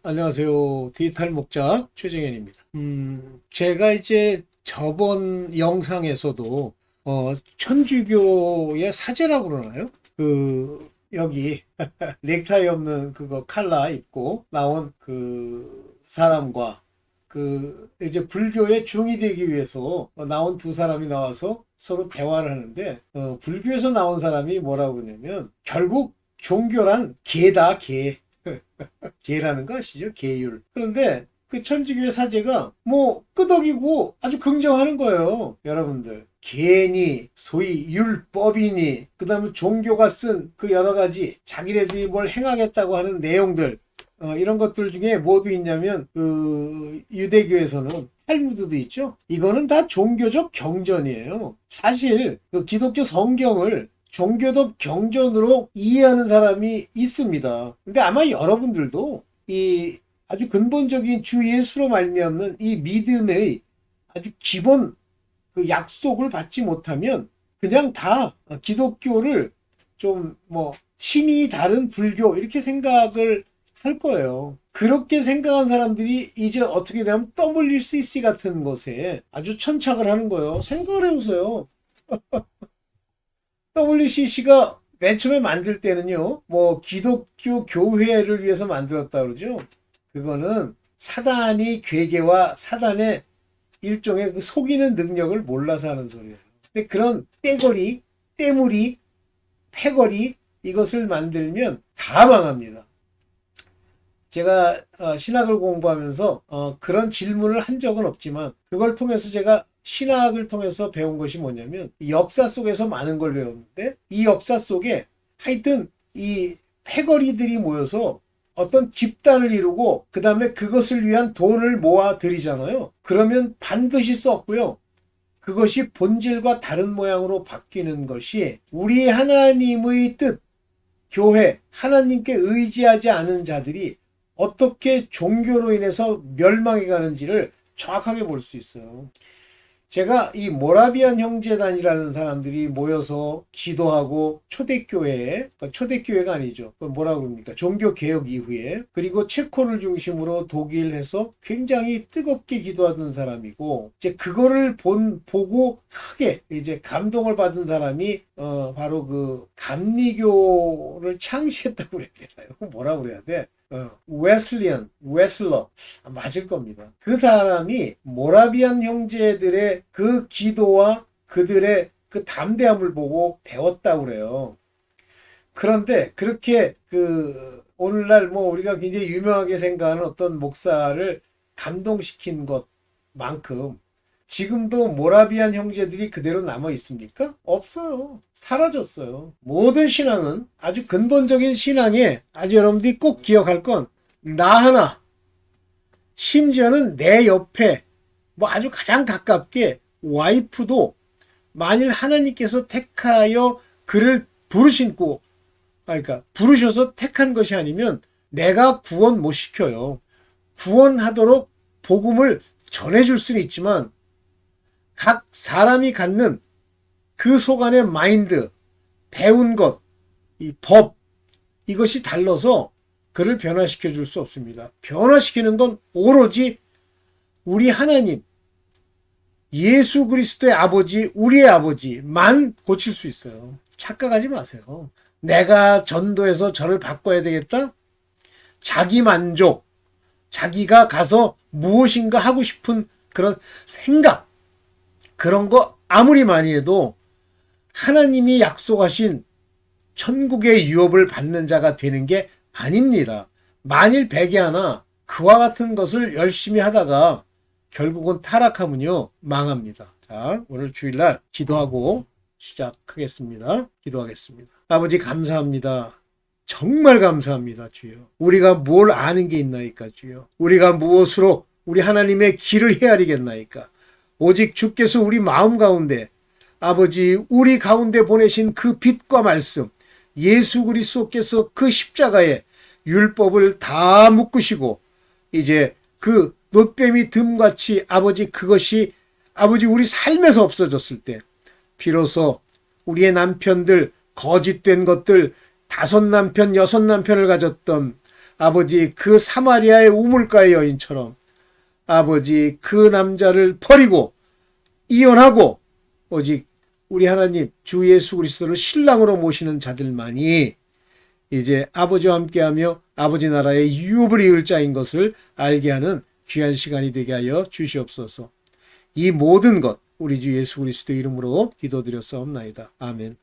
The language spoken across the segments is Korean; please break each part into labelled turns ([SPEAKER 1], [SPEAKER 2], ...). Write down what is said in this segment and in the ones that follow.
[SPEAKER 1] 안녕하세요. 디지털 목자 최정현입니다. 제가 이제 저번 영상에서도 천주교의 사제라고 그러나요? 여기 넥타이 없는 그거 칼라 입고 나온 그 사람과 이제 불교에 중이 되기 위해서 나온 두 사람이 나와서 서로 대화를 하는데, 불교에서 나온 사람이 뭐라고 그러냐면 결국 종교란 개다, 개. 개라는 거 아시죠? 개율. 그런데 그 천주교의 사제가 뭐 끄덕이고 아주 긍정하는 거예요. 여러분들. 개니, 소위 율법이니, 그 다음에 종교가 쓴 그 여러 가지 자기네들이 뭘 행하겠다고 하는 내용들, 이런 것들 중에 뭐도 있냐면, 유대교에서는 탈무드도 있죠? 이거는 다 종교적 경전이에요. 사실, 그 기독교 성경을 종교적 경전으로 이해하는 사람이 있습니다. 근데 아마 여러분들도 이 아주 근본적인 주 예수로 말미암는 이 믿음의 아주 기본 그 약속을 받지 못하면 그냥 다 기독교를 좀 뭐 신이 다른 불교 이렇게 생각을 할 거예요. 그렇게 생각한 사람들이 이제 어떻게 되면 WCC 같은 것에 아주 천착을 하는 거예요. 생각을 해보세요. WCC가 맨 처음에 만들 때는요, 뭐 기독교 교회를 위해서 만들었다 그러죠. 그거는 사단이 괴계와 사단의 일종의 그 속이는 능력을 몰라서 하는 소리예요. 근데 그런 떼거리, 떼물이, 패거리 이것을 만들면 다 망합니다. 제가 신학을 공부하면서 그런 질문을 한 적은 없지만 그걸 통해서 제가 신학을 통해서 배운 것이 뭐냐면 역사 속에서 많은 걸 배웠는데 이 역사 속에 하여튼 이 패거리들이 모여서 어떤 집단을 이루고 그 다음에 그것을 위한 돈을 모아 들이잖아요. 그러면 반드시 썼고요. 그것이 본질과 다른 모양으로 바뀌는 것이 우리 하나님의 뜻, 교회, 하나님께 의지하지 않은 자들이 어떻게 종교로 인해서 멸망해 가는지를 정확하게 볼 수 있어요. 제가 이 모라비안 형제단이라는 사람들이 모여서 기도하고 초대교회에, 그러니까 초대교회가 아니죠. 그건 뭐라고 그럽니까? 종교개혁 이후에, 그리고 체코를 중심으로 독일에서 굉장히 뜨겁게 기도하던 사람이고, 이제 그거를 보고 크게 이제 감동을 받은 사람이, 바로 그 감리교를 창시했다고 그래야 되나요? 뭐라고 그래야 돼? 웨슬러 맞을 겁니다. 그 사람이 모라비안 형제들의 그 기도와 그들의 그 담대함을 보고 배웠다고 그래요. 그런데 그렇게 오늘날 뭐 우리가 굉장히 유명하게 생각하는 어떤 목사를 감동시킨 것만큼 지금도 모라비안 형제들이 그대로 남아 있습니까? 없어요. 사라졌어요. 모든 신앙은 아주 근본적인 신앙에 아주 여러분들이 꼭 기억할 건 나 하나, 심지어는 내 옆에 뭐 아주 가장 가깝게 와이프도 만일 하나님께서 택하여 그를 그러니까 부르셔서 택한 것이 아니면 내가 구원 못 시켜요. 구원하도록 복음을 전해줄 수는 있지만 각 사람이 갖는 그 속안의 마인드, 배운 것, 이 법, 이것이 달라서 그를 변화시켜 줄 수 없습니다. 변화시키는 건 오로지 우리 하나님, 예수 그리스도의 아버지, 우리의 아버지만 고칠 수 있어요. 착각하지 마세요. 내가 전도해서 저를 바꿔야 되겠다? 자기 만족, 자기가 가서 무엇인가 하고 싶은 그런 생각, 그런 거 아무리 많이 해도 하나님이 약속하신 천국의 유업을 받는 자가 되는 게 아닙니다. 만일 백이 하나 그와 같은 것을 열심히 하다가 결국은 타락하면요 망합니다. 자, 오늘 주일날 기도하고 시작하겠습니다. 기도하겠습니다. 아버지 감사합니다. 정말 감사합니다, 주여. 우리가 뭘 아는 게 있나이까, 주여. 우리가 무엇으로 우리 하나님의 길을 헤아리겠나이까. 오직 주께서 우리 마음 가운데 아버지 우리 가운데 보내신 그 빛과 말씀 예수 그리스도께서 그 십자가에 율법을 다 묶으시고 이제 그 놋뱀이 듬같이 아버지 그것이 아버지 우리 삶에서 없어졌을 때 비로소 우리의 남편들 거짓된 것들 5 남편 6 남편을 가졌던 아버지 그 사마리아의 우물가의 여인처럼 아버지 그 남자를 버리고 이혼하고 오직 우리 하나님 주 예수 그리스도를 신랑으로 모시는 자들만이 이제 아버지와 함께하며 아버지 나라의 유업을 이을 자인 것을 알게 하는 귀한 시간이 되게 하여 주시옵소서. 이 모든 것 우리 주 예수 그리스도 이름으로 기도드렸사옵나이다. 아멘.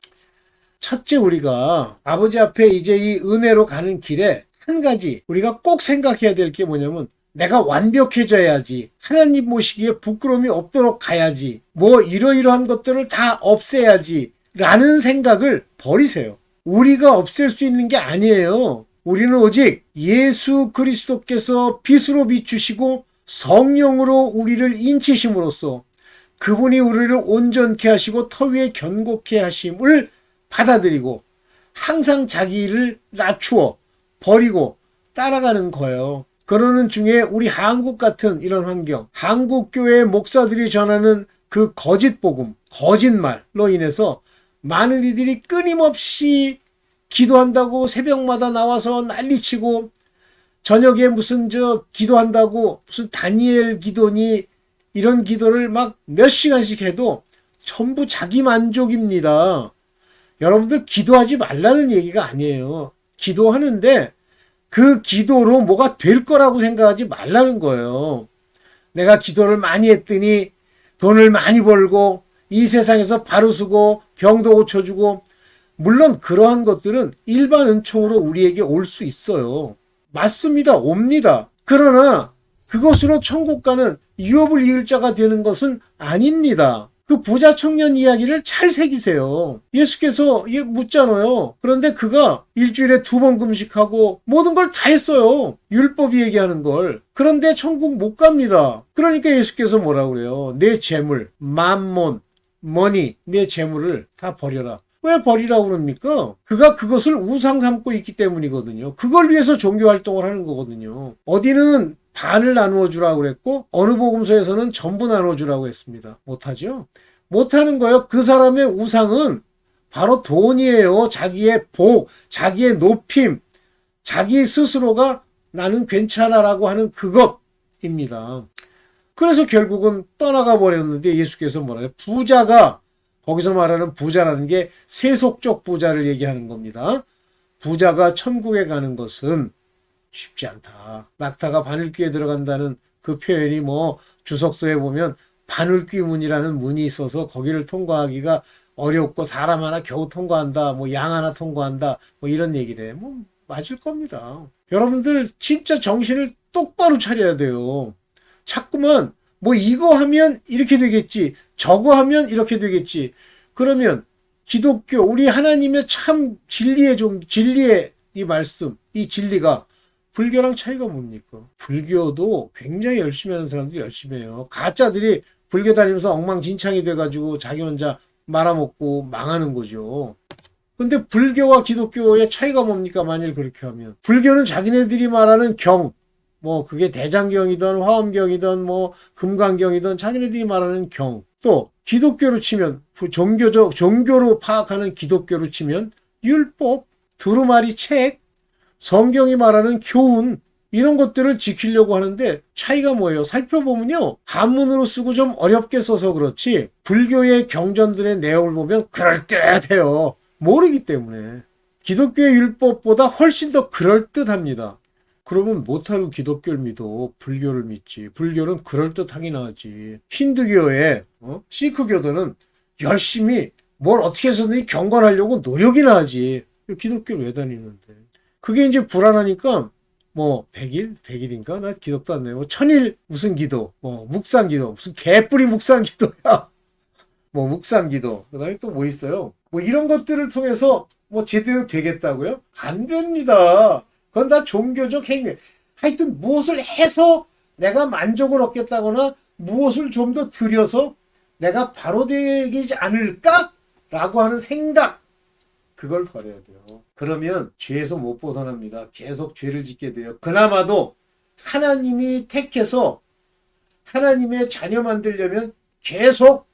[SPEAKER 1] 첫째, 우리가 아버지 앞에 이제 이 은혜로 가는 길에 한 가지 우리가 꼭 생각해야 될 게 뭐냐면 내가 완벽해져야지, 하나님 모시기에 부끄러움이 없도록 가야지, 뭐 이러이러한 것들을 다 없애야지 라는 생각을 버리세요. 우리가 없앨 수 있는 게 아니에요. 우리는 오직 예수 그리스도께서 빛으로 비추시고 성령으로 우리를 인치심으로써 그분이 우리를 온전케 하시고 터 위에 견고케 하심을 받아들이고 항상 자기 일을 낮추어 버리고 따라가는 거예요. 그러는 중에 우리 한국 같은 이런 환경, 한국교회 목사들이 전하는 그 거짓 복음, 거짓말로 인해서 많은 이들이 끊임없이 기도한다고 새벽마다 나와서 난리치고 저녁에 무슨 기도한다고 무슨 다니엘 기도니 이런 기도를 막 몇 시간씩 해도 전부 자기 만족입니다. 여러분들 기도하지 말라는 얘기가 아니에요. 기도하는데 그 기도로 뭐가 될 거라고 생각하지 말라는 거예요. 내가 기도를 많이 했더니 돈을 많이 벌고 이 세상에서 바로 쓰고 병도 고쳐주고, 물론 그러한 것들은 일반 은총으로 우리에게 올 수 있어요. 맞습니다. 옵니다. 그러나 그것으로 천국 가는 유업을 이을 자가 되는 것은 아닙니다. 그 부자 청년 이야기를 잘 새기세요. 예수께서 묻잖아요. 그런데 그가 일주일에 2번 금식하고 모든 걸 다 했어요. 율법이 얘기하는 걸. 그런데 천국 못 갑니다. 그러니까 예수께서 뭐라고 그래요? 내 재물, 만몬, 머니, 내 재물을 다 버려라. 왜 버리라고 그럽니까? 그가 그것을 우상 삼고 있기 때문이거든요. 그걸 위해서 종교 활동을 하는 거거든요. 어디는 반을 나누어 주라고 그랬고 어느 복음서에서는 전부 나누어 주라고 했습니다. 못하죠? 못하는 거예요. 그 사람의 우상은 바로 돈이에요. 자기의 복, 자기의 높임, 자기 스스로가 나는 괜찮아라고 하는 그것입니다. 그래서 결국은 떠나가 버렸는데 예수께서 뭐라 해요? 부자가, 거기서 말하는 부자라는 게 세속적 부자를 얘기하는 겁니다. 부자가 천국에 가는 것은 쉽지 않다. 낙타가 바늘귀에 들어간다는 그 표현이 뭐 주석서에 보면 바늘귀 문이라는 문이 있어서 거기를 통과하기가 어렵고 사람 하나 겨우 통과한다, 뭐 양 하나 통과한다, 뭐 이런 얘기를 해. 뭐 맞을 겁니다. 여러분들 진짜 정신을 똑바로 차려야 돼요. 자꾸만 뭐 이거 하면 이렇게 되겠지, 저거 하면 이렇게 되겠지. 그러면 기독교, 우리 하나님의 참 진리의 이 말씀, 이 진리가 불교랑 차이가 뭡니까? 불교도 굉장히 열심히 하는 사람들이 열심히 해요. 가짜들이 불교 다니면서 엉망진창이 돼가지고 자기 혼자 말아먹고 망하는 거죠. 근데 불교와 기독교의 차이가 뭡니까? 만일 그렇게 하면 불교는 자기네들이 말하는 경, 뭐 그게 대장경이든 화엄경이든 뭐 금강경이든 자기네들이 말하는 경, 또 기독교로 치면 종교로 파악하는 기독교로 치면 율법, 두루마리 책, 성경이 말하는 교훈, 이런 것들을 지키려고 하는데 차이가 뭐예요? 살펴보면요, 한문으로 쓰고 좀 어렵게 써서 그렇지 불교의 경전들의 내용을 보면 그럴듯해요. 모르기 때문에. 기독교의 율법보다 훨씬 더 그럴듯합니다. 그러면 못하는 기독교를 믿어 불교를 믿지. 불교는 그럴듯하긴 하지. 힌두교의 시크교들은 열심히 뭘 어떻게 해서든 경건하려고 노력이나 하지. 기독교를 왜 다니는데. 그게 이제 불안하니까 뭐 100일인가? 나 기독도 안 내요. 1000일 무슨 기도, 뭐 묵상기도, 무슨 개뿌리 묵상기도야. 뭐 묵상기도. 그다음에 또 뭐 있어요? 뭐 이런 것들을 통해서 뭐 제대로 되겠다고요? 안 됩니다. 그건 다 종교적 행위. 하여튼 무엇을 해서 내가 만족을 얻겠다거나 무엇을 좀 더 들여서 내가 바로 되지 않을까라고 하는 생각, 그걸 버려야 돼요. 그러면 죄에서 못 벗어납니다. 계속 죄를 짓게 돼요. 그나마도 하나님이 택해서 하나님의 자녀 만들려면 계속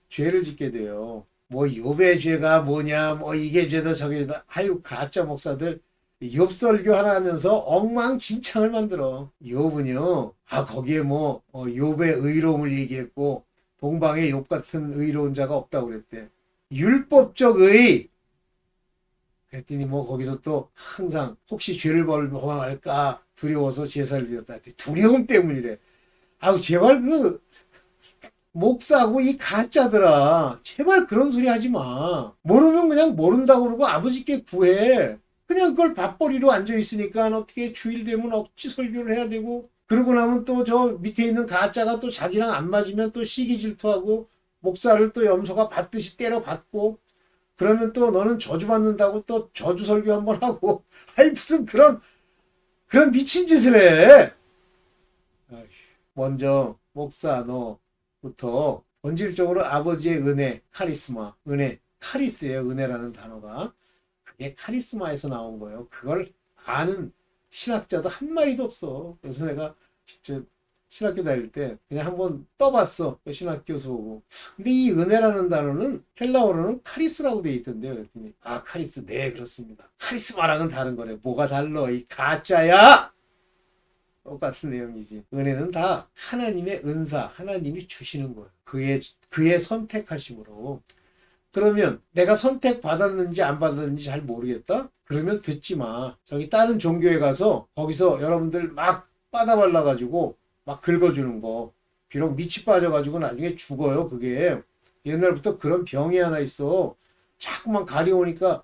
[SPEAKER 1] 죄를 짓게 돼요. 뭐 욥의 죄가 뭐냐, 뭐 이게 죄다 저게 죄다. 아유, 가짜 목사들 욥설교 하나 하면서 엉망진창을 만들어. 욥은요, 거기에 뭐 욥의 의로움을 얘기했고 동방에 욥 같은 의로운 자가 없다고 그랬대. 율법적 의. 그랬더니 뭐 거기서 또 항상 혹시 죄를 범할까 두려워서 제사를 드렸다. 두려움 때문이래. 제발 그 목사고 이 가짜들아, 제발 그런 소리 하지 마. 모르면 그냥 모른다고 그러고 아버지께 구해. 그냥 그걸 밥벌이로 앉아있으니까 어떻게 주일 되면 억지 설교를 해야 되고, 그러고 나면 또 저 밑에 있는 가짜가 또 자기랑 안 맞으면 또 시기 질투하고 목사를 또 염소가 받듯이 때려 받고, 그러면 또 너는 저주받는다고 또 저주 설교 한번 하고 무슨 그런 미친 짓을 해. 먼저 목사 너부터 본질적으로 아버지의 은혜, 카리스마, 은혜, 카리스예요. 은혜라는 단어가. 그게 카리스마에서 나온 거예요. 그걸 아는 신학자도 한 마리도 없어. 그래서 내가 진짜 신학교 다닐 때 그냥 한번 떠봤어. 신학 교수고. 근데 이 은혜라는 단어는 헬라어로는 카리스라고 돼 있던데요. 그랬더니 카리스. 네, 그렇습니다. 카리스마랑은 다른 거래. 뭐가 달라? 이 가짜야! 똑같은 내용이지. 은혜는 다 하나님의 은사, 하나님이 주시는 거예요. 그의 선택하심으로. 그러면 내가 선택받았는지 안 받았는지 잘 모르겠다? 그러면 듣지 마. 저기 다른 종교에 가서 거기서 여러분들 막 빠다발라가지고 막 긁어주는 거. 비록 밑이 빠져가지고 나중에 죽어요. 그게. 옛날부터 그런 병이 하나 있어. 자꾸만 가려우니까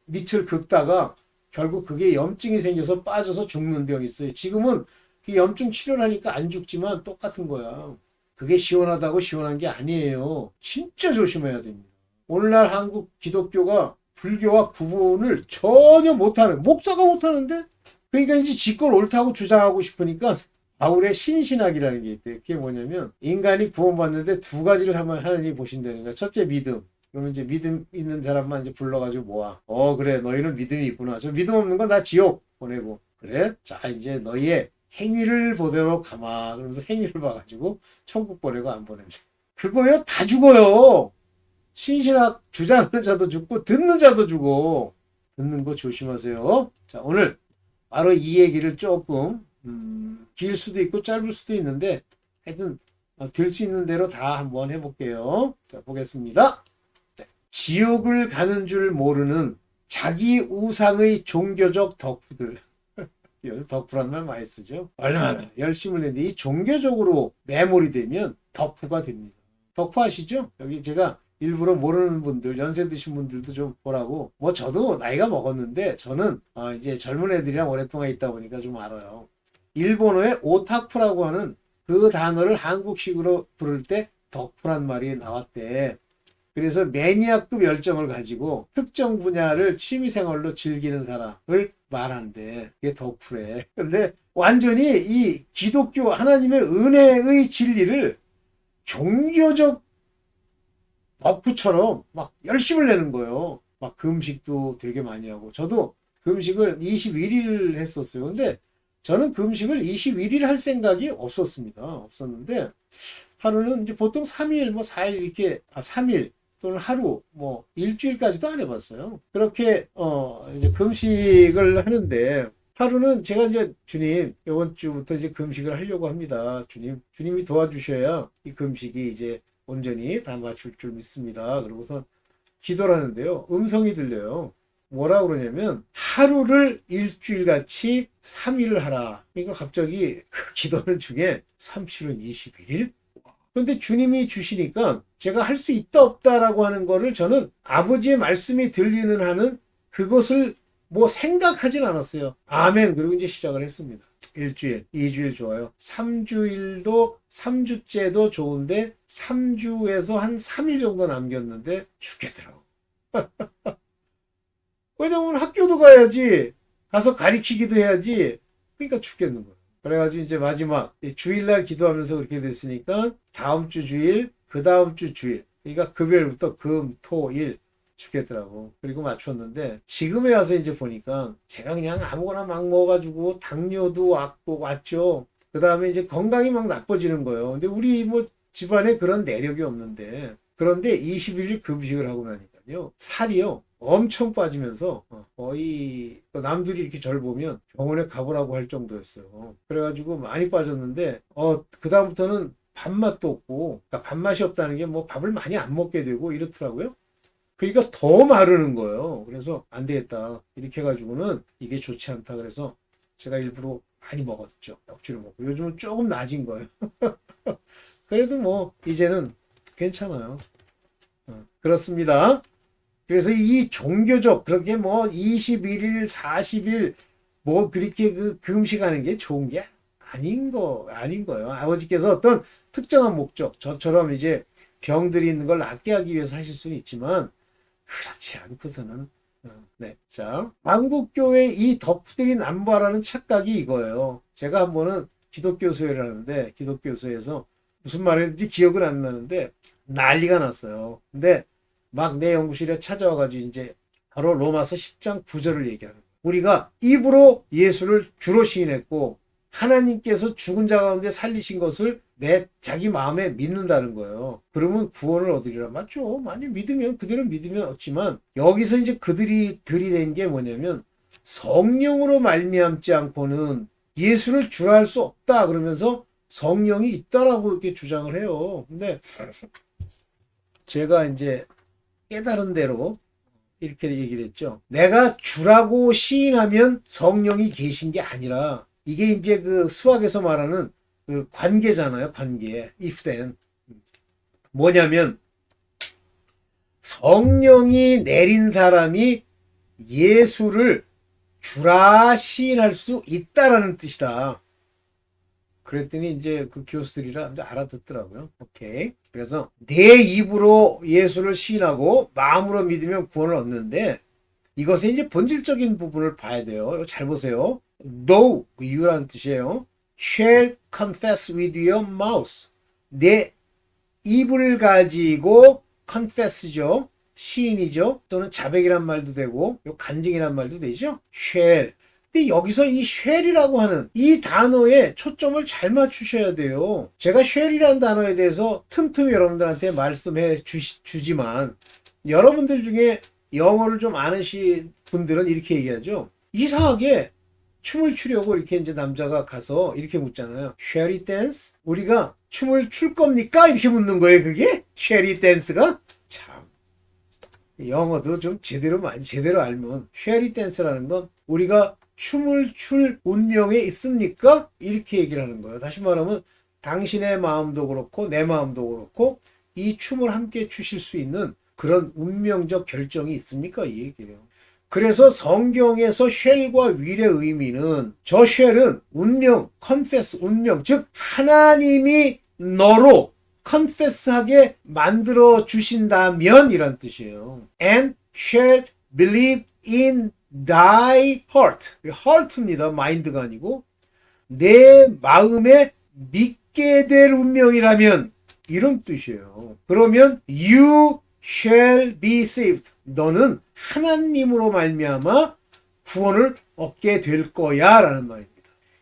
[SPEAKER 1] 밑을 긁다가 결국 그게 염증이 생겨서 빠져서 죽는 병이 있어요. 지금은 그 염증 치료를 하니까 안 죽지만 똑같은 거야. 그게 시원하다고 시원한 게 아니에요. 진짜 조심해야 됩니다. 오늘날 한국 기독교가 불교와 구분을 전혀 못하는, 목사가 못하는데? 그러니까 이제 지걸 옳다고 주장하고 싶으니까 바울의 신신학이라는 게 있대요. 그게 뭐냐면 인간이 구원받는데 두 가지를 하나님이 보신다는 거야. 첫째 믿음. 그러면 이제 믿음 있는 사람만 이제 불러가지고 모아. 그래, 너희는 믿음이 있구나. 저 믿음 없는 건 나 지옥 보내고. 그래? 자, 이제 너희의 행위를 보도록 가마. 그러면서 행위를 봐가지고 천국 보내고 안 보낸다. 그거요? 다 죽어요. 신신학 주장하는 자도 죽고 듣는 자도 죽어. 듣는 거 조심하세요. 자, 오늘 바로 이 얘기를 조금 길 수도 있고 짧을 수도 있는데 하여튼 될 수 있는 대로 다 한번 해볼게요. 자, 보겠습니다. 지옥을 가는 줄 모르는 자기 우상의 종교적 덕후들. 덕후란 말 많이 쓰죠. 얼마나 열심을 냈는데 이 종교적으로 매몰이 되면 덕후가 됩니다. 덕후 아시죠? 여기 제가 일부러 모르는 분들, 연세 드신 분들도 좀 보라고. 뭐 저도 나이가 먹었는데 저는 이제 젊은 애들이랑 오랫동안 있다 보니까 좀 알아요. 일본어의 오타쿠라고 하는 그 단어를 한국식으로 부를 때 덕후란 말이 나왔대. 그래서 매니아급 열정을 가지고 특정 분야를 취미생활로 즐기는 사람을 말한대. 그게 덕후래. 근데 완전히 이 기독교 하나님의 은혜의 진리를 종교적 덕후처럼 막 열심을 내는 거예요. 막 금식도 되게 많이 하고. 저도 금식을 21일 했었어요. 근데 저는 금식을 21일 할 생각이 없었는데 하루는 이제 보통 3일, 뭐 4일 이렇게, 3일 또는 하루, 뭐 일주일까지도 안 해봤어요. 그렇게 이제 금식을 하는데 하루는 제가 이제 주님 이번 주부터 이제 금식을 하려고 합니다. 주님이 도와주셔야 이 금식이 이제 온전히 다 맞출 줄 믿습니다. 그러고서 기도를 하는데요. 음성이 들려요. 뭐라 그러냐면 하루를 일주일같이 3일을 하라. 그러니까 갑자기 그 기도하는 중에 37은 21일? 그런데 주님이 주시니까 제가 할 수 있다 없다라고 하는 거를 저는 아버지의 말씀이 들리는 한은 그것을 뭐 생각하진 않았어요. 아멘. 그리고 이제 시작을 했습니다. 일주일, 2주일 좋아요. 3주일도 3주째도 좋은데 3주에서 한 3일 정도 남겼는데 죽겠더라고. 왜냐면 학교도 가야지. 가서 가리키기도 해야지. 그러니까 죽겠는 거야. 그래가지고 이제 마지막 주일날 기도하면서 그렇게 됐으니까 다음 주 주일, 그 다음 주 주일. 그러니까 금요일부터 금, 토, 일 죽겠더라고. 그리고 맞췄는데 지금에 와서 이제 보니까 제가 그냥 아무거나 막 먹어가지고 당뇨도 왔죠. 그 다음에 이제 건강이 막 나빠지는 거예요. 근데 우리 뭐 집안에 그런 내력이 없는데 그런데 21일 금식을 하고 나니까요. 살이요. 엄청 빠지면서 거의 남들이 이렇게 저를 보면 병원에 가보라고 할 정도였어요. 그래가지고 많이 빠졌는데 그다음부터는 밥맛도 없고, 그러니까 밥맛이 없다는 게 뭐 밥을 많이 안 먹게 되고 이렇더라고요. 그러니까 더 마르는 거예요. 그래서 안 되겠다 이렇게 해가지고는 이게 좋지 않다 그래서 제가 일부러 많이 먹었죠. 억지로 먹고. 요즘은 조금 나아진 거예요. 그래도 뭐 이제는 괜찮아요. 그렇습니다. 그래서 이 종교적 그렇게 뭐 21일, 40일 뭐 그렇게 그 금식하는 게 좋은 게 아닌 거예요. 아버지께서 어떤 특정한 목적, 저처럼 이제 병들이 있는 걸 낫게 하기 위해서 하실 수는 있지만 그렇지 않고서는 네. 자, 한국교회 이 덕후들이 남부하라는 착각이 이거예요. 제가 한 번은 기독교 소회를 하는데 기독교 소회에서 무슨 말했는지 기억은 안 나는데 난리가 났어요. 근데 막 내 연구실에 찾아와가지고 이제 바로 로마서 10장 9절을 얘기하는 거예요. 우리가 입으로 예수를 주로 시인했고 하나님께서 죽은 자 가운데 살리신 것을 내 자기 마음에 믿는다는 거예요. 그러면 구원을 얻으리라. 맞죠? 만약 믿으면 그대로 믿으면 얻지만 여기서 이제 그들이 들이댄 게 뭐냐면 성령으로 말미암지 않고는 예수를 주라 할 수 없다 그러면서 성령이 있다라고 이렇게 주장을 해요. 근데 제가 이제 깨달은 대로 이렇게 얘기를 했죠. 내가 주라고 시인하면 성령이 계신 게 아니라 이게 이제 그 수학에서 말하는 그 관계잖아요. 관계. if then. 뭐냐면 성령이 내린 사람이 예수를 주라 시인할 수 있다라는 뜻이다. 그랬더니 이제 그 교수들이라 이제 알아듣더라고요. 오케이. 그래서 내 입으로 예수를 시인하고 마음으로 믿으면 구원을 얻는데 이것의 이제 본질적인 부분을 봐야 돼요. 잘 보세요. Thou, you라는 뜻이에요. Shall confess with your mouth. 내 입을 가지고 confess죠. 시인이죠. 또는 자백이란 말도 되고 간증이란 말도 되죠. Shall. 근데 여기서 이 shall이라고 하는 이 단어에 초점을 잘 맞추셔야 돼요. 제가 shall이라는 단어에 대해서 틈틈이 여러분들한테 말씀해 주지만 여러분들 중에 영어를 좀 아는 분들은 이렇게 얘기하죠. 이상하게 춤을 추려고 이렇게 이제 남자가 가서 이렇게 묻잖아요. Shall we dance? 우리가 춤을 출 겁니까? 이렇게 묻는 거예요. 그게 Shall we dance가 참 영어도 좀 제대로 알면 Shall we dance라는 건 우리가 춤을 출 운명에 있습니까? 이렇게 얘기를 하는 거예요. 다시 말하면 당신의 마음도 그렇고 내 마음도 그렇고 이 춤을 함께 추실 수 있는 그런 운명적 결정이 있습니까? 이 얘기예요. 그래서 성경에서 shall과 will의 의미는 저 shall은 운명, confess, 운명, 즉 하나님이 너로 confess하게 만들어 주신다면 이란 뜻이에요. And shall believe in thy heart. heart입니다. mind가 아니고 내 마음에 믿게 될 운명이라면 이런 뜻이에요. 그러면 you shall be saved. 너는 하나님으로 말미암아 구원을 얻게 될 거야 라는 말입니다.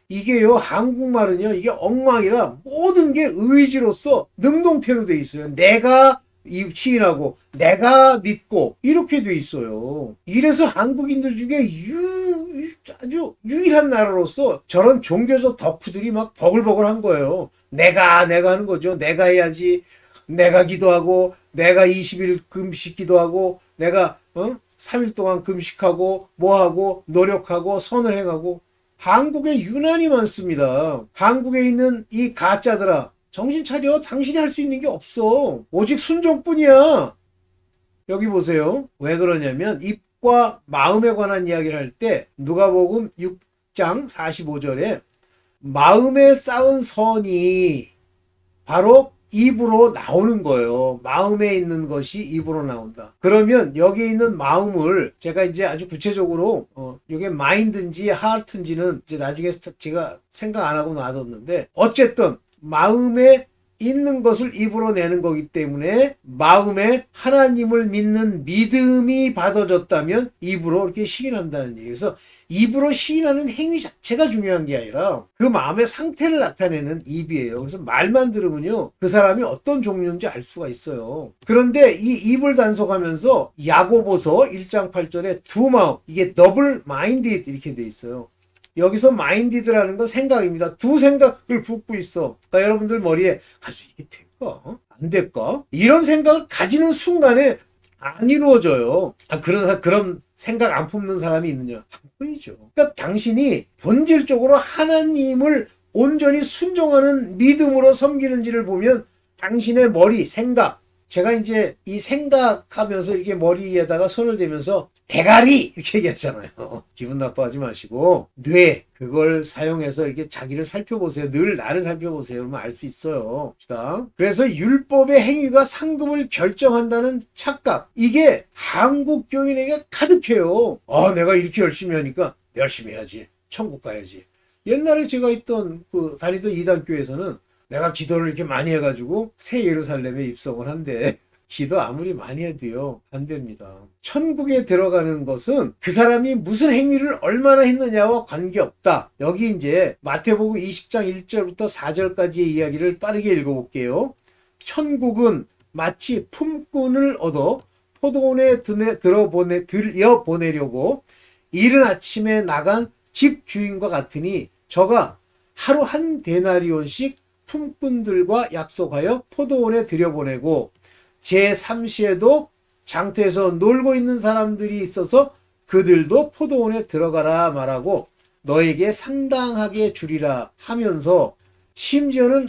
[SPEAKER 1] 이게요 한국말은요 이게 엉망이라 모든 게 의지로서 능동태로 돼 있어요. 내가 시인하고 내가 믿고 이렇게 돼 있어요. 이래서 한국인들 중에 아주 유일한 나라로서 저런 종교적 덕후들이 막 버글버글한 거예요. 내가 하는 거죠. 내가 해야지. 내가 기도하고 내가 20일 금식 기도하고 내가 3일 동안 금식하고 뭐하고 노력하고 선을 행하고 한국에 유난히 많습니다. 한국에 있는 이 가짜들아 정신 차려. 당신이 할 수 있는 게 없어. 오직 순종뿐이야. 여기 보세요. 왜 그러냐면 입과 마음에 관한 이야기를 할 때 누가복음 6장 45절에 마음에 쌓은 선이 바로 입으로 나오는 거예요. 마음에 있는 것이 입으로 나온다. 그러면 여기에 있는 마음을 제가 이제 아주 구체적으로 이게 마인드인지 하트인지는 이제 나중에 제가 생각 안 하고 놔뒀는데 어쨌든 마음에 있는 것을 입으로 내는 거기 때문에 마음에 하나님을 믿는 믿음이 받아졌다면 입으로 이렇게 시인한다는 얘기예요. 그래서 입으로 시인하는 행위 자체가 중요한 게 아니라 그 마음의 상태를 나타내는 입이에요. 그래서 말만 들으면요, 그 사람이 어떤 종류인지 알 수가 있어요. 그런데 이 입을 단속하면서 야고보서 1장 8절에 두 마음, 이게 더블 마인디드 이렇게 돼 있어요. 여기서 마인디드라는 건 생각입니다. 두 생각을 붓고 있어. 그러니까 여러분들 머리에 가서 이게 될까? 안 될까? 이런 생각을 가지는 순간에 안 이루어져요. 그런 생각 안 품는 사람이 있느냐? 한 분이죠. 그러니까 당신이 본질적으로 하나님을 온전히 순종하는 믿음으로 섬기는지를 보면 당신의 머리, 생각, 제가 이제 이 생각하면서 이렇게 머리에다가 손을 대면서 대가리 이렇게 얘기하잖아요. 기분 나빠하지 마시고 뇌 그걸 사용해서 이렇게 자기를 살펴보세요. 늘 나를 살펴보세요. 그러면 알 수 있어요. 그래서 율법의 행위가 상급을 결정한다는 착각, 이게 한국 교인에게 가득해요. 내가 이렇게 열심히 하니까 열심히 해야지. 천국 가야지. 옛날에 제가 다니던 이단교에서는 내가 기도를 이렇게 많이 해가지고 새 예루살렘에 입성을 한대. 기도 아무리 많이 해도요, 안 됩니다. 천국에 들어가는 것은 그 사람이 무슨 행위를 얼마나 했느냐와 관계없다. 여기 이제 마태복음 20장 1절부터 4절까지의 이야기를 빠르게 읽어볼게요. 천국은 마치 품꾼을 얻어 포도원에 들여보내려고 이른 아침에 나간 집 주인과 같으니 저가 하루 한 데나리온씩 품꾼들과 약속하여 포도원에 들여보내고 제3시에도 장터에서 놀고 있는 사람들이 있어서 그들도 포도원에 들어가라 말하고 너에게 상당하게 주리라 하면서 심지어는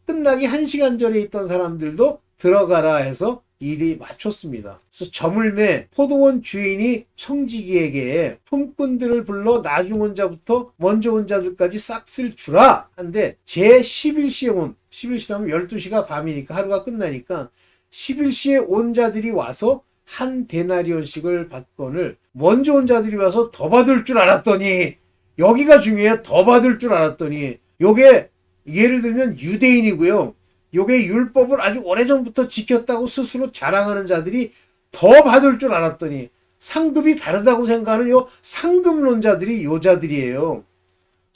[SPEAKER 1] 끝나기 1시간 전에 있던 사람들도 들어가라 해서 일이 맞췄습니다. 그래서 저물매 포도원 주인이 청지기에게 품꾼들을 불러 나중 온 자부터 먼저 온 자들까지 싹쓸 주라 한데 제11시에 11시라면 12시가 밤이니까 하루가 끝나니까 11시에 온 자들이 와서 한 데나리온씩을 받거늘 먼저 온 자들이 와서 더 받을 줄 알았더니, 여기가 중요해. 더 받을 줄 알았더니, 요게 예를 들면 유대인이고요. 요게 율법을 아주 오래전부터 지켰다고 스스로 자랑하는 자들이 더 받을 줄 알았더니 상급이 다르다고 생각하는 요 상급론자들이 요 자들이에요.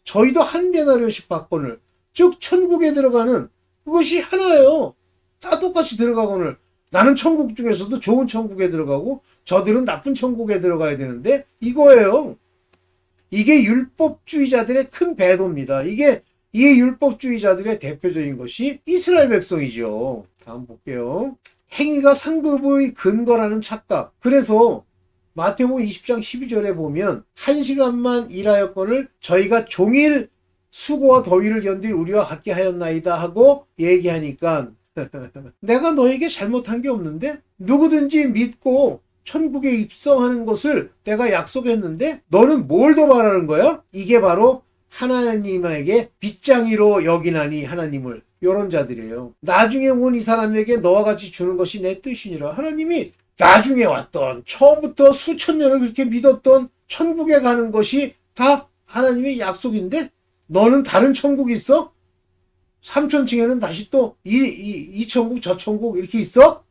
[SPEAKER 1] 저희도 한 데나리온씩 받거늘, 즉 천국에 들어가는 그것이 하나예요. 다 똑같이 들어가거늘 나는 천국 중에서도 좋은 천국에 들어가고 저들은 나쁜 천국에 들어가야 되는데 이거예요. 이게 율법주의자들의 큰 배도입니다. 이 율법주의자들의 대표적인 것이 이스라엘 백성이죠. 다음 볼게요. 행위가 상급의 근거라는 착각. 그래서 마태복음 20장 12절에 보면 1시간만 일하였거늘 저희가 종일 수고와 더위를 견딜 우리와 같게 하였나이다 하고 얘기하니까 내가 너에게 잘못한 게 없는데 누구든지 믿고 천국에 입성하는 것을 내가 약속했는데 너는 뭘 더 바라는 거야? 이게 바로 하나님에게 빗장이로 여기나니 하나님을, 요런 자들이에요. 나중에 온 이 사람에게 너와 같이 주는 것이 내 뜻이니라. 하나님이 나중에 왔던, 처음부터 수천 년을 그렇게 믿었던 천국에 가는 것이 다 하나님의 약속인데 너는 다른 천국이 있어? 3천층에는 다시 또 이 천국 저 천국 이렇게 있어?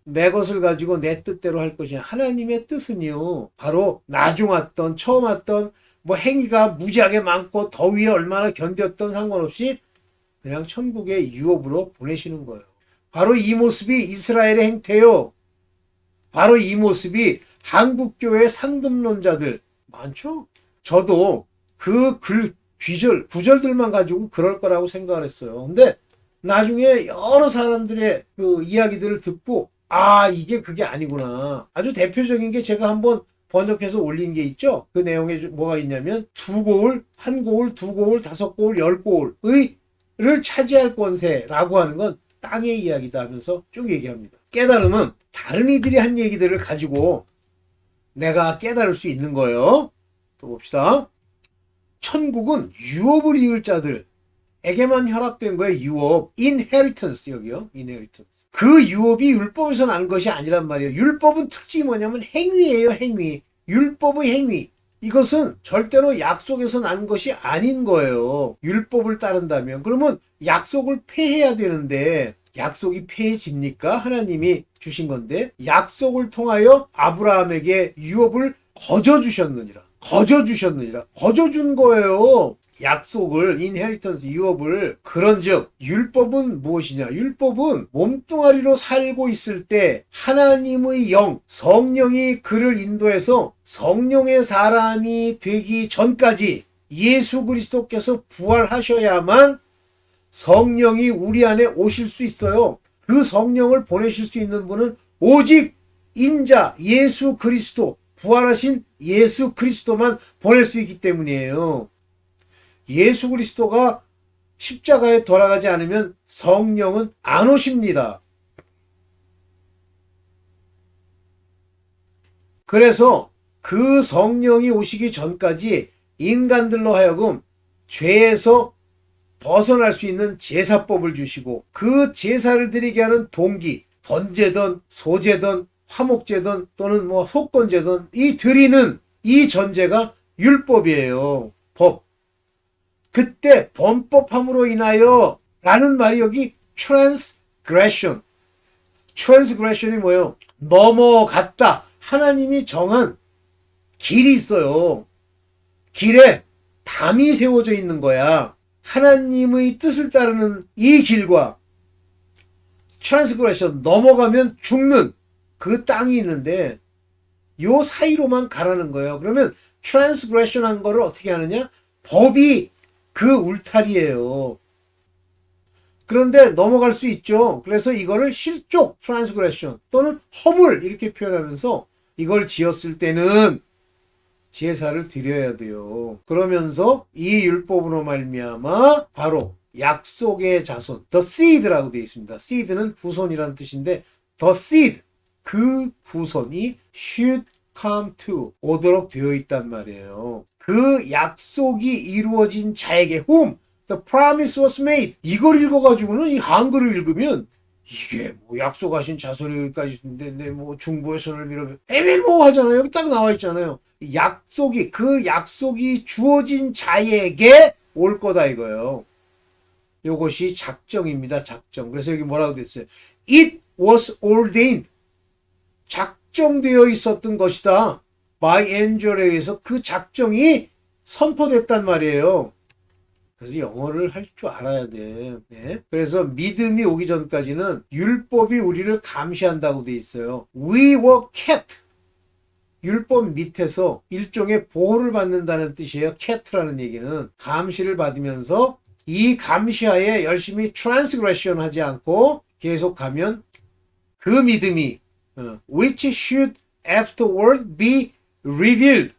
[SPEAKER 1] 내 것을 가지고 내 뜻대로 할 것이냐. 하나님의 뜻은요, 바로 나중 왔던, 처음 왔던, 행위가 무지하게 많고 더위에 얼마나 견뎠던 상관없이 그냥 천국의 유업으로 보내시는 거예요. 바로 이 모습이 이스라엘의 행태요. 바로 이 모습이 한국교회 상급론자들 많죠? 저도 그 구절들만 가지고 그럴 거라고 생각을 했어요. 근데 나중에 여러 사람들의 그 이야기들을 듣고 이게 그게 아니구나. 아주 대표적인 게 제가 한번 번역해서 올린 게 있죠. 그 내용에 뭐가 있냐면 2고을, 1고을, 2고을, 5고을, 10고을을 차지할 권세라고 하는 건 땅의 이야기다 하면서 쭉 얘기합니다. 깨달음은 다른 이들이 한 얘기들을 가지고 내가 깨달을 수 있는 거예요. 또 봅시다. 천국은 유업을 이을 자들에게만 협락된 거예요. 유업, inheritance, 여기요. inheritance. 그 유업이 율법에서 난 것이 아니란 말이에요. 율법은 특징이 뭐냐면 행위예요. 행위. 율법의 행위. 이것은 절대로 약속에서 난 것이 아닌 거예요. 율법을 따른다면. 그러면 약속을 폐해야 되는데 약속이 폐해집니까? 하나님이 주신 건데 약속을 통하여 아브라함에게 유업을 거저주셨느니라. 거저준 거예요. 약속을, 인헤리턴스, 유업을. 그런즉 율법은 무엇이냐? 율법은 몸뚱아리로 살고 있을 때 하나님의 영, 성령이 그를 인도해서 성령의 사람이 되기 전까지 예수 그리스도께서 부활하셔야만 성령이 우리 안에 오실 수 있어요. 그 성령을 보내실 수 있는 분은 오직 인자 예수 그리스도, 부활하신 예수 그리스도만 보낼 수 있기 때문이에요. 예수 그리스도가 십자가에 돌아가지 않으면 성령은 안 오십니다. 그래서 그 성령이 오시기 전까지 인간들로 하여금 죄에서 벗어날 수 있는 제사법을 주시고 그 제사를 드리게 하는 동기, 번제든 소제든 화목제든 또는 속건제든 이 드리는 이 전제가 율법이에요. 법. 그때 범법함으로 인하여 라는 말이 여기 transgression이 뭐예요? 넘어갔다. 하나님이 정한 길이 있어요. 길에 담이 세워져 있는 거야. 하나님의 뜻을 따르는 이 길과 transgression, 넘어가면 죽는 그 땅이 있는데 요 사이로만 가라는 거예요. 그러면 transgression 한 거를 어떻게 하느냐? 법이 그 울타리예요. 그런데 넘어갈 수 있죠. 그래서 이거를 실족 transgression 또는 허물 이렇게 표현하면서 이걸 지었을 때는 제사를 드려야 돼요. 그러면서 이 율법으로 말미암아 바로 약속의 자손, the seed라고 되어 있습니다. seed는 후손이라는 뜻인데 the seed, 그 후손이 should come to, 오도록 되어 있단 말이에요. 그 약속이 이루어진 자에게 whom the promise was made. 이걸 읽어가지고는 이 한글을 읽으면 이게 약속하신 자손이 여기까지 있는데 중보의 손을 밀어 애매모호하잖아요. 여기 딱 나와 있잖아요. 그 약속이 주어진 자에게 올 거다 이거예요. 요것이 작정입니다. 작정. 그래서 여기 뭐라고 됐어요? It was ordained. 작정되어 있었던 것이다. by angel에 의해서 그 작정이 선포됐단 말이에요. 그래서 영어를 할 줄 알아야 돼. 네. 그래서 믿음이 오기 전까지는 율법이 우리를 감시한다고 돼 있어요. We were kept. 율법 밑에서 일종의 보호를 받는다는 뜻이에요. kept 라는 얘기는 감시를 받으면서 이 감시하에 열심히 transgression 하지 않고 계속 가면 그 믿음이 which should afterward be revealed,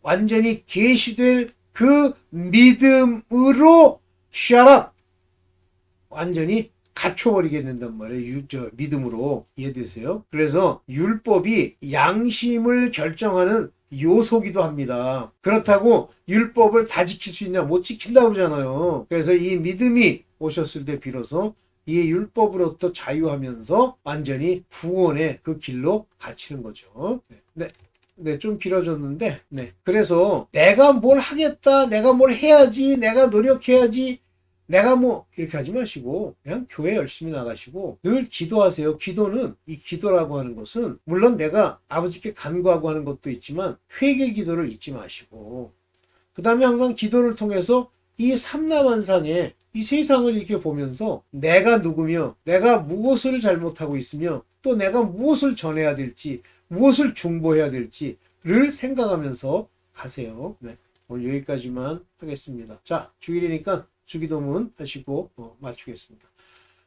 [SPEAKER 1] 완전히 계시될 그 믿음으로 shut up, 완전히 갖춰버리게 된단 말이에요. 믿음으로. 이해되세요? 그래서 율법이 양심을 결정하는 요소기도 합니다. 그렇다고 율법을 다 지킬 수 있냐? 못 지킨다고 그러잖아요. 그래서 이 믿음이 오셨을 때 비로소 이 율법으로부터 자유하면서 완전히 구원의 그 길로 갇히는 거죠. 네, 좀 길어졌는데, 네. 그래서 내가 뭘 하겠다, 내가 뭘 해야지, 내가 노력해야지, 내가 이렇게 하지 마시고 그냥 교회 열심히 나가시고 늘 기도하세요. 기도는, 이 기도라고 하는 것은 물론 내가 아버지께 간구하고 하는 것도 있지만 회개 기도를 잊지 마시고 그 다음에 항상 기도를 통해서 이 삼라만상에 이 세상을 이렇게 보면서 내가 누구며 내가 무엇을 잘못하고 있으며 또 내가 무엇을 전해야 될지 무엇을 중보해야 될지를 생각하면서 가세요. 네, 오늘 여기까지만 하겠습니다. 자, 주일이니까 주기도문 하시고 마치겠습니다.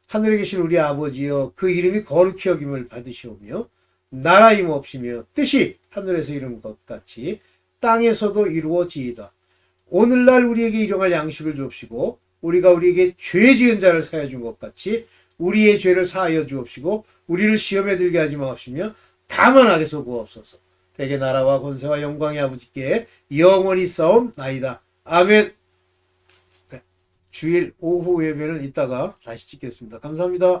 [SPEAKER 1] 하늘에 계신 우리 아버지여, 그 이름이 거룩히 여김을 받으시오며 나라 임옵시며 뜻이 하늘에서 이룬 것 같이 땅에서도 이루어지이다. 오늘날 우리에게 일용할 양식을 주옵시고 우리가 우리에게 죄 지은 자를 사하여 준 것 같이 우리의 죄를 사하여 주옵시고 우리를 시험에 들게 하지 마옵시며 다만 악에서 구하옵소서. 대개 나라와 권세와 영광의 아버지께 영원히 싸움나이다. 아멘. 주일 오후 예배는 이따가 다시 찍겠습니다. 감사합니다.